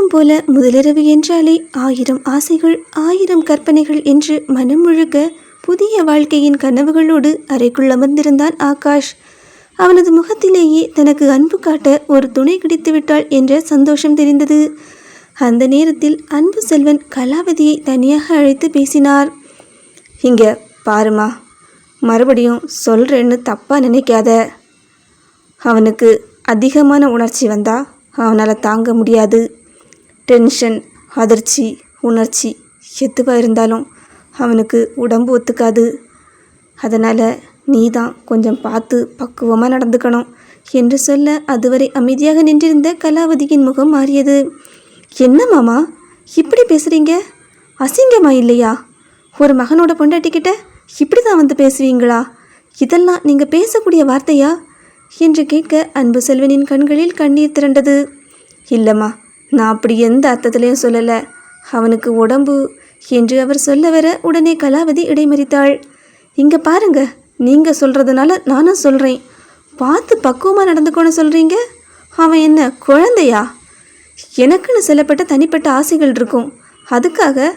வழக்கம் போல முதலிரவு என்றாலே 1000 ஆசைகள் 1000 கற்பனைகள் என்று மனம் முழுக்க புதிய வாழ்க்கையின் கனவுகளோடு அறைக்குள் அமர்ந்திருந்தான் ஆகாஷ். அவனது முகத்திலேயே தனக்கு அன்பு காட்ட ஒரு துணை கிடைத்துவிட்டாள் என்ற சந்தோஷம் தெரிந்தது. அந்த நேரத்தில் அன்பு செல்வன் கலாவதியை தனியாக அழைத்து பேசினார். இங்க பாருமா, மறுபடியும் சொல்கிறேன்னு தப்பாக நினைக்காத. அவனுக்கு அதிகமான உணர்ச்சி வந்தால் அவனால் தாங்க முடியாது. டென்ஷன், அதிர்ச்சி, உணர்ச்சி எதுவாக இருந்தாலும் அவனுக்கு உடம்பு ஒத்துக்காது. அதனால் நீ தான் கொஞ்சம் பார்த்து பக்குவமாக நடந்துக்கணும் என்று சொல்ல அதுவரை அமைதியாக நின்றிருந்த கலாவதியின் முகம் மாறியது. என்ன மாமா இப்படி பேசுகிறீங்க? அசிங்கமா இல்லையா? ஒரு மகனோட பொண்டாட்டிக்கிட்ட இப்படி தான் வந்து பேசுவீங்களா? இதெல்லாம் நீங்கள் பேசக்கூடிய வார்த்தையா என்று கேட்க அன்பு செல்வனின் கண்களில் கண்ணீர் திரண்டது. இல்லைம்மா, நான் அப்படி எந்த அர்த்தத்திலையும் சொல்லலை. அவனுக்கு உடம்பு என்று அவர் சொல்ல வர உடனே கலாவதி இடைமறித்தாள். இங்கே பாருங்க, நீங்கள் சொல்கிறதுனால நானும் சொல்கிறேன். பார்த்து பக்குவமாக நடந்துக்கோன்னு சொல்கிறீங்க. அவன் என்ன குழந்தையா? எனக்குன்னு சொல்லப்பட்ட தனிப்பட்ட ஆசைகள் இருக்கும். அதுக்காக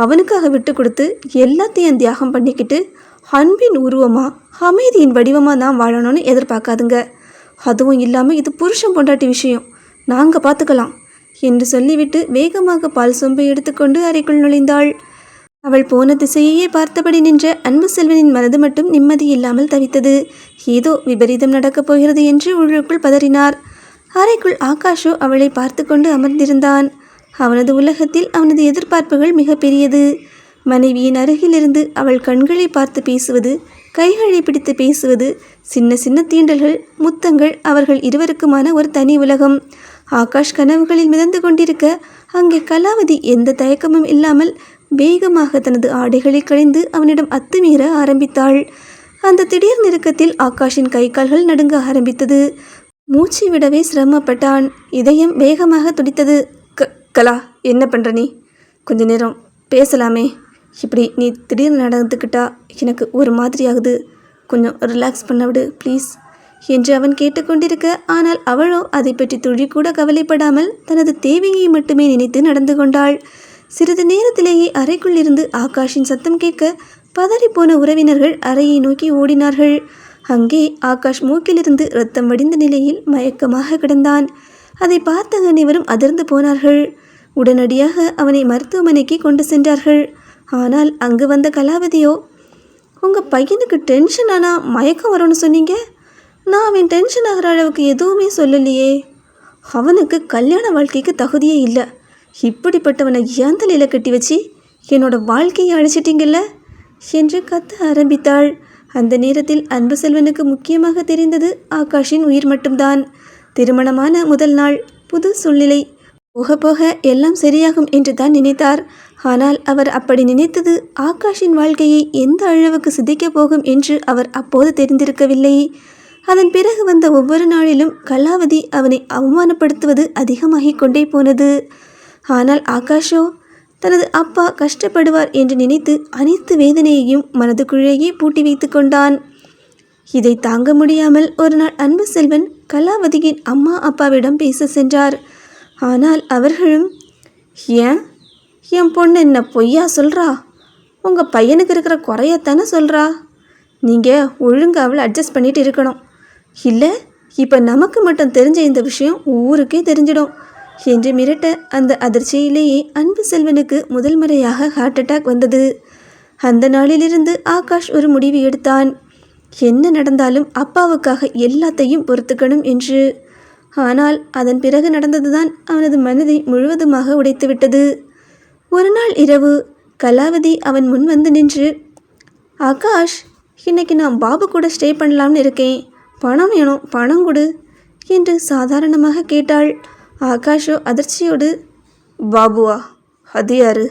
அவனுக்காக விட்டு கொடுத்து எல்லாத்தையும் தியாகம் பண்ணிக்கிட்டு அன்பின் உருவமாக அமைதியின் வடிவமாக நான் வாழணும்னு எதிர்பார்க்காதுங்க. அதுவும் இல்லாமல் இது புருஷன் பொண்டாட்டி விஷயம், நாங்கள் பார்த்துக்கலாம் என்று சொல்லிவிட்டு வேகமாக பால் சொம்பை எடுத்துக்கொண்டு அறைக்குள் நுழைந்தாள். அவள் போன திசையே பார்த்தபடி நின்ற அன்பு செல்வனின் மனது மட்டும் நிம்மதி இல்லாமல் தவித்தது. ஏதோ விபரீதம் நடக்கப் போகிறது என்று உள்ளுக்குள் பதறினார். அறைக்குள் ஆகாஷோ அவளை பார்த்து கொண்டு அமர்ந்திருந்தான். அவனது உலகத்தில் அவனது எதிர்பார்ப்புகள் மிக பெரியது. மனைவியின் அருகிலிருந்து அவள் கண்களை பார்த்து பேசுவது, கைகளை பிடித்து பேசுவது, சின்ன சின்ன தீண்டல்கள், முத்தங்கள் அவர்கள் இருவருக்குமான ஒரு தனி உலகம். ஆகாஷ் கனவுகளில் மிதந்து கொண்டிருக்க அங்கே கலாவதி எந்த தயக்கமும் இல்லாமல் வேகமாக தனது ஆடைகளை களைந்து அவனிடம் அத்துமீற ஆரம்பித்தாள். அந்த திடீர் நெருக்கத்தில் ஆகாஷின் கை கால்கள் நடுங்க ஆரம்பித்தது. மூச்சு விடவே சிரமப்பட்டான். இதயம் வேகமாக துடித்தது. கலா, என்ன பண்ணுற நீ? கொஞ்ச நேரம் பேசலாமே. இப்படி நீ திடீர்னு நடந்துக்கிட்டா எனக்கு ஒரு மாதிரி ஆகுது. கொஞ்சம் ரிலாக்ஸ் பண்ண விடு ப்ளீஸ் என்று அவன் கேட்டுக்கொண்டிருக்க, ஆனால் அவளோ அதை பற்றி துளி கூட கவலைப்படாமல் தனது தேவையை மட்டுமே நினைத்து நடந்து கொண்டாள். சிறிது நேரத்திலேயே அறைக்குள் இருந்து ஆகாஷின் சத்தம் கேட்க பதறிப்போன உறவினர்கள் அறையை நோக்கி ஓடினார்கள். அங்கே ஆகாஷ் மூக்கிலிருந்து இரத்தம் வடிந்த நிலையில் மயக்கமாக கிடந்தான். அதை பார்த்த அனைவரும் அதிர்ந்து போனார்கள். உடனடியாக அவனை மருத்துவமனைக்கு கொண்டு சென்றார்கள். ஆனால் அங்கு வந்த கலாவதியோ, உங்கள் பையனுக்கு டென்ஷன் ஆனால் மயக்கம் வரும்னு சொன்னீங்க. நான் அவன் டென்ஷன் ஆகிற அளவுக்கு எதுவுமே சொல்லலையே. அவனுக்கு கல்யாண வாழ்க்கைக்கு தகுதியே இல்லை. இப்படிப்பட்டவனை ஏன் தலையில் கட்டி வச்சு என்னோட வாழ்க்கையை அழைச்சிட்டிங்கல்ல என்று கத்த ஆரம்பித்தாள். அந்த நேரத்தில் அன்பு செல்வனுக்கு முக்கியமாக தெரிந்தது ஆகாஷின் உயிர் மட்டும்தான். திருமணமான முதல் நாள், புது சூழ்நிலை, போக போக எல்லாம் சரியாகும் என்று தான் நினைத்தார். ஆனால் அவர் அப்படி நினைத்தது ஆகாஷின் வாழ்க்கையை எந்த அளவுக்கு சிதைக்கப் போகும் என்று அவர் அப்போது தெரிந்திருக்கவில்லை. அதன் பிறகு வந்த ஒவ்வொரு நாளிலும் கலாவதி அவனை அவமானப்படுத்துவது அதிகமாகிக் கொண்டே போனது. ஆனால் ஆகாஷோ தனது அப்பா கஷ்டப்படுவார் என்று நினைத்து அனைத்து வேதனையையும் மனதுக்குள்ளேயே பூட்டி வைத்து கொண்டான். இதை தாங்க முடியாமல் ஒரு நாள் அன்பு செல்வன் கலாவதியின் அம்மா அப்பாவிடம் பேச சென்றார். ஆனால் அவர்களும், ஏன் என் பொண்ணு என்ன பொய்யா சொல்கிறா? உங்கள் பையனுக்கு இருக்கிற குறையத்தானே சொல்கிறா. நீங்கள் ஒழுங்காக அவளை அட்ஜஸ்ட் பண்ணிட்டு இருக்கணும். இல்லை இப்போ நமக்கு மட்டும் தெரிஞ்ச இந்த விஷயம் ஊருக்கே தெரிஞ்சிடும் என்று மிரட்ட, அந்த அதிர்ச்சியிலேயே அன்பு செல்வனுக்கு முதல் முறையாக ஹார்ட் அட்டாக் வந்தது. அந்த நாளிலிருந்து ஆகாஷ் ஒரு முடிவு எடுத்தான். என்ன நடந்தாலும் அப்பாவுக்காக எல்லாத்தையும் பொறுத்துக்கணும் என்று. ஆனால் அதன் பிறகு நடந்ததுதான் அவனது மனதை முழுவதுமாக உடைத்துவிட்டது. ஒரு நாள் இரவு கலாவதி அவன் முன் வந்து நின்று, ஆகாஷ், இன்னைக்கு நான் பாபு கூட ஸ்டே பண்ணலாம்னு இருக்கேன். பணம் வேணும், பணம் கொடு என்று சாதாரணமாக கேட்டாள். ஆகாஷோ அதிர்ச்சியோடு, பாபுவா, அது யாரு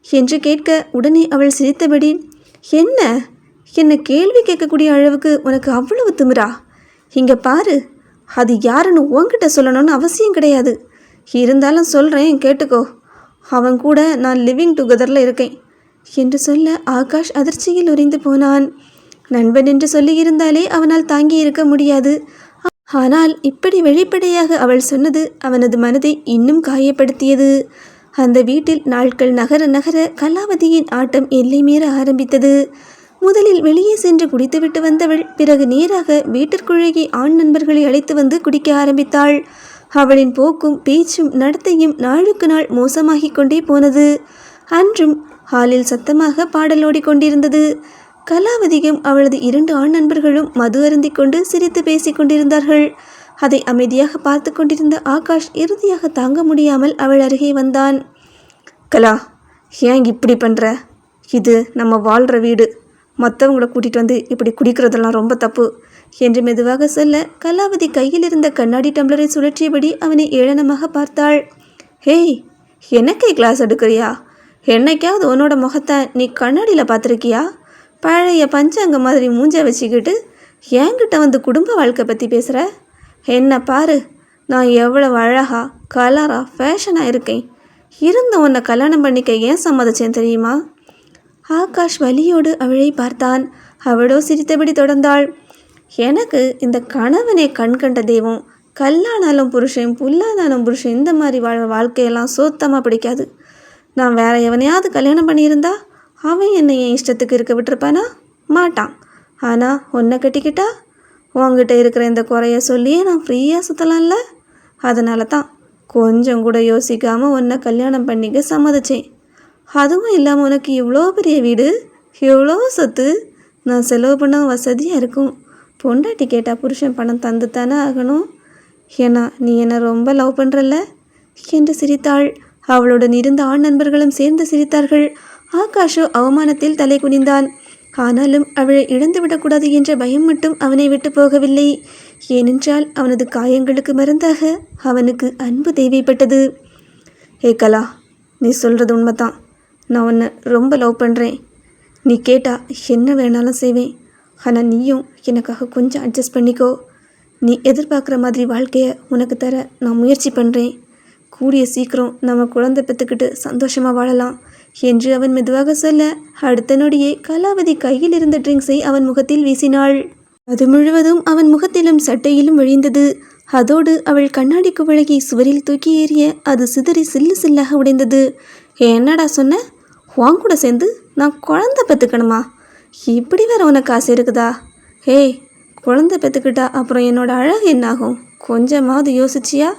என்று கேட்க உடனே அவள் சிரித்தபடி, என்ன கேள்வி கேட்கக்கூடிய அளவுக்கு உனக்கு அவ்வளவு திமிரா? இங்கே பாரு, அது யாருன்னு உன்கிட்ட சொல்லணும்னு அவசியம் கிடையாது. இருந்தாலும் சொல்கிறேன் கேட்டுக்கோ. அவன் கூட நான் லிவிங் டுகெதரில் இருக்கேன் என்று சொல்ல ஆகாஷ் அதிர்ச்சியில் உறைந்து போனான். நண்பன் என்று சொல்லியிருந்தாலே அவனால் தாங்கி இருக்க முடியாது. ஆனால் இப்படி வெளிப்படையாக அவள் சொன்னது அவனது மனதை இன்னும் காயப்படுத்தியது. அந்த வீட்டில் நாட்கள் நகர நகர கலாவதியின் ஆட்டம் எல்லை மீற ஆரம்பித்தது. முதலில் வெளியே சென்று குடித்துவிட்டு வந்தவள் பிறகு நேராக வீட்டிற்குள்ளேயே ஆண் நண்பர்களை அழைத்து வந்து குடிக்க ஆரம்பித்தாள். அவளின் போக்கும் பேச்சும் நடத்தையும் நாளுக்கு நாள் மோசமாகிக் கொண்டே போனது. அன்றும் ஹாலில் சத்தமாக பாடலோடி கொண்டிருந்தது. கலாவதியும் அவளது 2 ஆண் நண்பர்களும் மது அருந்திக் கொண்டு சிரித்து பேசிக் கொண்டிருந்தார்கள். அதை அமைதியாக பார்த்து கொண்டிருந்த ஆகாஷ் இறுதியாக தாங்க முடியாமல் அவள் அருகே வந்தான். கலா, ஏன் இப்படி பண்ணுற? இது நம்ம வாழ்கிற வீடு. மற்றவங்கள கூட்டிகிட்டு வந்து இப்படி குடிக்கிறதெல்லாம் ரொம்ப தப்பு என்று மெதுவாக சொல்ல கலாவதி கையில் இருந்த கண்ணாடி டம்ளரை சுழற்றியபடி அவனை ஏளனமாக பார்த்தாள். ஹேய், எனக்கே கிளாஸ் எடுக்கிறியா? என்னைக்காவது உன்னோட முகத்தை நீ கண்ணாடியில் பார்த்துருக்கியா? பழைய பஞ்சாங்க மாதிரி மூஞ்ச வச்சுக்கிட்டு என்கிட்ட வந்து குடும்ப வாழ்க்கை பற்றி பேசுகிற? என்ன பாரு, நான் எவ்வளவு அழகா கலராக ஃபேஷனாக இருக்கேன். இருந்த உன்னை கல்யாணம் பண்ணிக்க ஏன் சம்மதிச்சேன் தெரியுமா? ஆகாஷ் வலியோடு அவளை பார்த்தான். அவளோ சிரித்தபடி தொடர்ந்தாள். எனக்கு இந்த கணவனே கண் கண்ட தெய்வம். கல்லானாலும் புருஷன், புல்லானாலும் புருஷன், இந்த மாதிரி வாழ்க்கையெல்லாம் சுத்தமாக பிடிக்காது. நான் வேற எவனையாவது கல்யாணம் பண்ணியிருந்தா அவன் என்னை என் இஷ்டத்துக்கு இருக்க விட்டுருப்பானா? மாட்டான். ஆனால் உன்னை கட்டிக்கிட்டா உங்ககிட்ட இருக்கிற இந்த குறைய சொல்லியே நான் ஃப்ரீயாக சுற்றலாம்ல. அதனால தான் கொஞ்சம் கூட யோசிக்காமல் உன்னை கல்யாணம் பண்ணிக்க சம்மதிச்சேன். அதுவும் இல்லாமல் உனக்கு இவ்வளோ பெரிய வீடு, இவ்வளோ சொத்து, நான் செலவு பண்ண வசதியாக இருக்கும். பொண்டாட்டி கேட்டால் புருஷன் பணம் தந்து தானே ஆகணும். ஏன்னா நீ என்னை ரொம்ப லவ் பண்ணுறல்ல என்று சிரித்தாள். அவளுடன் இருந்த ஆண் நண்பர்களும் சேர்ந்து சிரித்தார்கள். ஆகாஷோ அவமானத்தில் தலை குனிந்தான். ஆனாலும் அவளை இழந்துவிடக்கூடாது என்ற பயம் மட்டும் அவனை விட்டு போகவில்லை. ஏனென்றால் அவனது காயங்களுக்கு மருந்தாக அவனுக்கு அன்பு தேவைப்பட்டது. ஏ கலா, நீ சொல்கிறது உண்மைதான். நான் உன்னை ரொம்ப லவ் பண்ணுறேன். நீ கேட்டால் என்ன வேணாலும் செய்வேன். ஆனால் நீயும் எனக்காக கொஞ்சம் அட்ஜஸ்ட் பண்ணிக்கோ. நீ எதிர்பார்க்குற மாதிரி வாழ்க்கையை உனக்கு தர நான் முயற்சி பண்ணுறேன். கூடிய சீக்கிரம் நம்ம குழந்தை பெற்றுக்கிட்டு சந்தோஷமாக வாழலாம் என்று அவன் மெதுவாக சொல்ல, அடுத்த நொடியே கலாவதி கையில் இருந்த ட்ரிங்க்ஸை அவன் முகத்தில் வீசினாள். அது முழுவதும் அவன் முகத்திலும் சட்டையிலும் வழிந்தது. அதோடு அவள் கண்ணாடி குவளையை சுவரில் தூக்கி ஏறிய அது சிதறி சில்லு சில்லாக உடைந்தது. என்னடா சொன்ன? உன் கூட சேர்ந்து நான் குழந்தை பெற்றுக்கணுமா? இப்படி வேற உனக்கு ஆசை இருக்குதா? ஏய், குழந்தை பெற்றுக்கிட்டா அப்புறம் என்னோட அழகு என்னாகும்? கொஞ்சமாவது யோசிச்சியா?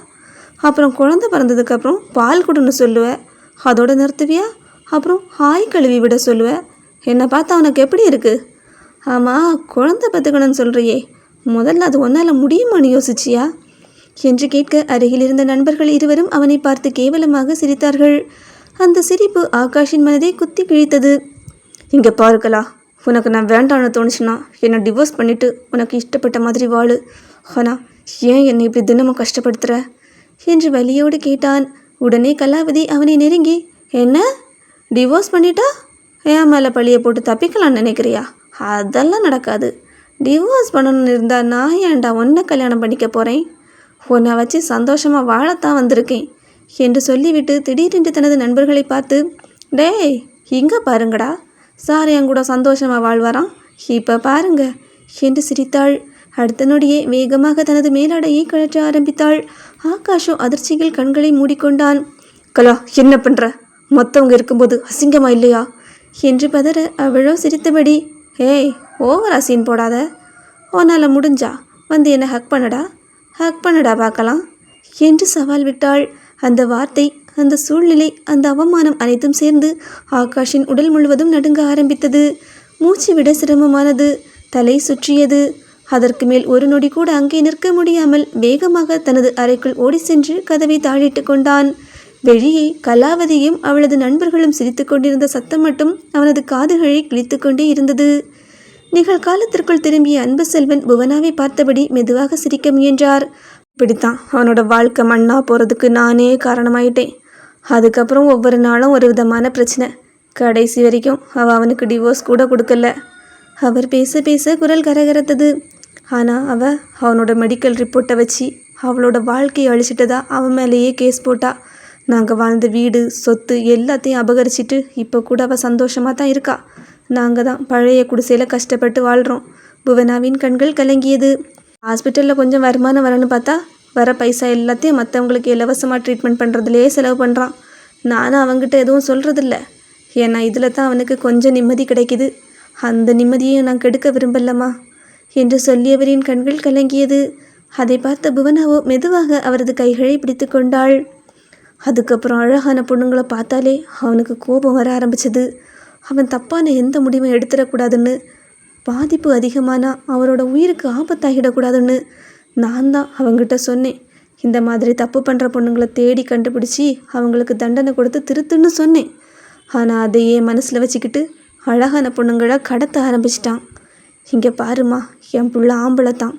அப்புறம் குழந்தை பிறந்ததுக்கப்புறம் பால் கொடுன்னு சொல்லுவேன், அதோடு நிறுத்துவியா? அப்புறம் ஹாய் கழுவி விட சொல்லுவேன். என்னை பார்த்தா உனக்கு எப்படி இருக்குது? ஆமாம், குழந்தை பெற்றுக்கணும்னு சொல்கிறியே, முதல்ல அது ஒன்றால் முடியுமான்னு யோசிச்சியா என்று கேட்க அருகில் இருந்த நண்பர்கள் இருவரும் அவனை பார்த்து கேவலமாக சிரித்தார்கள். அந்த சிரிப்பு ஆகாஷின் மனதை குத்தி கிழித்தது. இங்கே பாருங்களா, உனக்கு நான் வேண்டான்னு தோணுச்சுன்னா என்னை டிவோர்ஸ் பண்ணிவிட்டு உனக்கு இஷ்டப்பட்ட மாதிரி வாழு. ஆனால் ஏன் என்னை இப்படி தினமும் கஷ்டப்படுத்துகிற என்று வலியோடு கேட்டான். உடனே கலாவதி அவனை நெருங்கி, என்ன டிவோர்ஸ் பண்ணிட்டா என் மேலே பழியை போட்டு தப்பிக்கலான்னு நினைக்கிறியா? அதெல்லாம் நடக்காது. டிவோர்ஸ் பண்ணணும்னு இருந்தால் நான் ஏன்டா உன்னை கல்யாணம் பண்ணிக்க போகிறேன்? உன்னை வச்சு சந்தோஷமாக வாழத்தான் வந்திருக்கேன் என்று சொல்லிவிட்டு திடீரென்று தனது நண்பர்களை பார்த்து, டேய் இங்கே பாருங்கடா, சார் என் கூட சந்தோஷமாக வாழ்வாராம், இப்போ பாருங்க என்று சிரித்தாள். அடுத்த நொடியே வேகமாக தனது மேலாடையை கழற்ற ஆரம்பித்தாள். ஆகாஷோ அதிர்ச்சியில் கண்களை மூடிக்கொண்டான். கலா, என்ன பண்ணுற? மற்றவங்க இருக்கும்போது அசிங்கமா இல்லையா என்று பதற அவளோ சிரித்தபடி, ஏய் ஓவரா சீன் போடாத. உன்னால் முடிஞ்சா வந்து என்னை ஹக் பண்ணடா பார்க்கலாம் என்று சவால் விட்டாள். அந்த வார்த்தை, அந்த சூழ்நிலை, அந்த அவமானம் அனைத்தும் சேர்ந்து ஆகாஷின் உடல் முழுவதும் நடுங்க ஆரம்பித்தது. மூச்சு விட சிரமமானது. தலை சுற்றியது. அதற்கு மேல் ஒரு நொடி கூட அங்கே நிற்க முடியாமல் வேகமாக தனது அறைக்குள் ஓடி சென்று கதவை தாழிட்டு கொண்டான். வெளியே கலாவதியும் அவளது நண்பர்களும் சிரித்து கொண்டிருந்த சத்தம் மட்டும் அவனது காதுகளை கிழித்து கொண்டே இருந்தது. நிகழ்காலத்திற்குள் திரும்பிய அன்பு செல்வன் புவனாவை பார்த்தபடி மெதுவாக சிரிக்க முயன்றார். இப்படித்தான் அவனோட வாழ்க்கை மண்ணா போகிறதுக்கு நானே காரணமாயிட்டேன். அதுக்கப்புறம் ஒவ்வொரு நாளும் ஒரு விதமான பிரச்சனை. கடைசி வரைக்கும் அவனுக்கு டிவோர்ஸ் கூட கொடுக்கல. அவர் பேச பேச குரல் கரகரத்தது. ஆனால் அவனோட மெடிக்கல் ரிப்போர்ட்டை வச்சு அவளோட வாழ்க்கையை அழிச்சிட்டதா அவன் மேலேயே கேஸ் போட்டா. நாங்கள் வாழ்ந்த வீடு சொத்து எல்லாத்தையும் அபகரிச்சிட்டு இப்போ கூட அவள் சந்தோஷமாக தான் இருக்கா. நாங்கள் தான் பழைய குடிசையில் கஷ்டப்பட்டு வாழ்கிறோம். புவனாவின் கண்கள் கலங்கியது. ஹாஸ்பிட்டலில் கொஞ்சம் வருமானம் வரணும்னு பார்த்தா வர பைசா எல்லாத்தையும் மற்றவங்களுக்கு இலவசமாக ட்ரீட்மெண்ட் பண்ணுறதுலே செலவு பண்ணுறான். நானும் அவங்ககிட்ட எதுவும் சொல்கிறதில்ல. ஏன்னா இதில் தான் அவனுக்கு கொஞ்சம் நிம்மதி கிடைக்கிது. அந்த நிம்மதியையும் நான் கெடுக்க விரும்பலம்மா என்று சொல்லியவரின் கண்கள் கலங்கியது. அதை பார்த்த புவனாவோ மெதுவாக அவரது கைகளை பிடித்து கொண்டாள். அதுக்கப்புறம் அழகான பொண்ணுங்களை பார்த்தாலே அவனுக்கு கோபம் வர ஆரம்பிச்சது. அவன் தப்பான எந்த முடிவும் எடுத்துடக்கூடாதுன்னு, பாதிப்பு அதிகமானா அவரோட உயிருக்கு ஆபத்தாகிடக்கூடாதுன்னு நான் தான் அவங்ககிட்ட சொன்னேன். இந்த மாதிரி தப்பு பண்ணுற பொண்ணுங்களை தேடி கண்டுபிடிச்சி அவங்களுக்கு தண்டனை கொடுத்து திருத்துன்னு சொன்னேன். ஆனால் அதையே மனசில் வச்சுக்கிட்டு அழகான பொண்ணுங்களை கடத்த ஆரம்பிச்சிட்டான். இங்கே பாருமா, என் புள்ள ஆம்பளை தான்.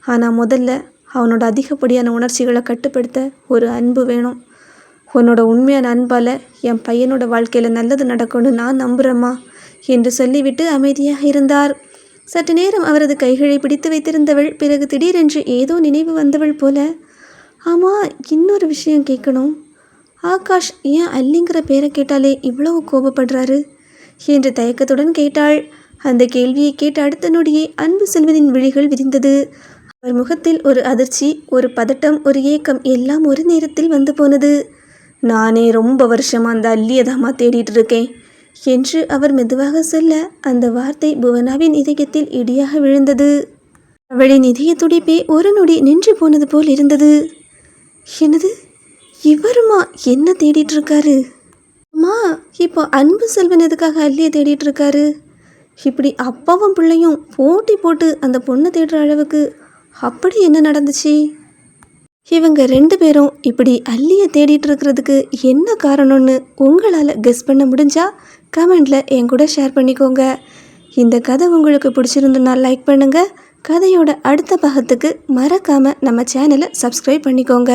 ஆனால் முதல்ல அவனோட அதிகப்படியான உணர்ச்சிகளை கட்டுப்படுத்த ஒரு அன்பு வேணும். உன்னோட உண்மையான அன்பால் என் பையனோட வாழ்க்கையில் நல்லது நடக்கும்னு நான் நம்புகிறேம்மா என்று சொல்லிவிட்டு அமைதியாக இருந்தார். சற்று நேரம் அவரது கைகளை பிடித்து வைத்திருந்தவள் பிறகு திடீரென்று ஏதோ நினைவு வந்தவள் போல, ஆமாம், இன்னொரு விஷயம் கேட்கணும். ஆகாஷ் ஏன் அல்லிங்கிற பேரை கேட்டாலே இவ்வளவு கோபப்படுறாரு என்று தயக்கத்துடன் கேட்டாள். அந்த கேள்வியை கேட்ட அடுத்த நொடியே அன்பு செல்வனின் விழிகள் விரிந்தது. அவர் முகத்தில் ஒரு அதிர்ச்சி, ஒரு பதட்டம், ஒரு ஏக்கம் எல்லாம் ஒரு நேரத்தில் வந்து போனது. நானே ரொம்ப வருஷமாக அந்த அல்லியை தாம்மா தேடிட்டு இருக்கேன் என்று அவர் மெதுவாக சொல்ல, அந்த வார்த்தை புவனாவின் இதயத்தில் இடியாக விழுந்தது. அவளின் இதய துடிப்பே ஒரு நொடி நின்று போனது போல் இருந்தது. என்னது, இவருமா என்ன தேடிட்டு இருக்காரு? அம்மா, இப்போ அன்பு செல்வன் எதுக்காக அல்லியை தேடிட்டு இருக்காரு? இப்படி அப்பாவும் பிள்ளையும் போட்டி போட்டு அந்த பொண்ணை தேடுற அளவுக்கு அப்படி என்ன நடந்துச்சு? இவங்க 2 பேரும் இப்படி அல்லியை தேடிட்டு இருக்கிறதுக்கு என்ன காரணம்னு உங்களால் கெஸ் பண்ண முடிஞ்சா கமெண்டில் என் கூட ஷேர் பண்ணிக்கோங்க. இந்த கதை உங்களுக்கு பிடிச்சிருந்துன்னா லைக் பண்ணுங்கள். கதையோட அடுத்த பாகத்துக்கு மறக்காமல் நம்ம சேனலை சப்ஸ்கிரைப் பண்ணிக்கோங்க.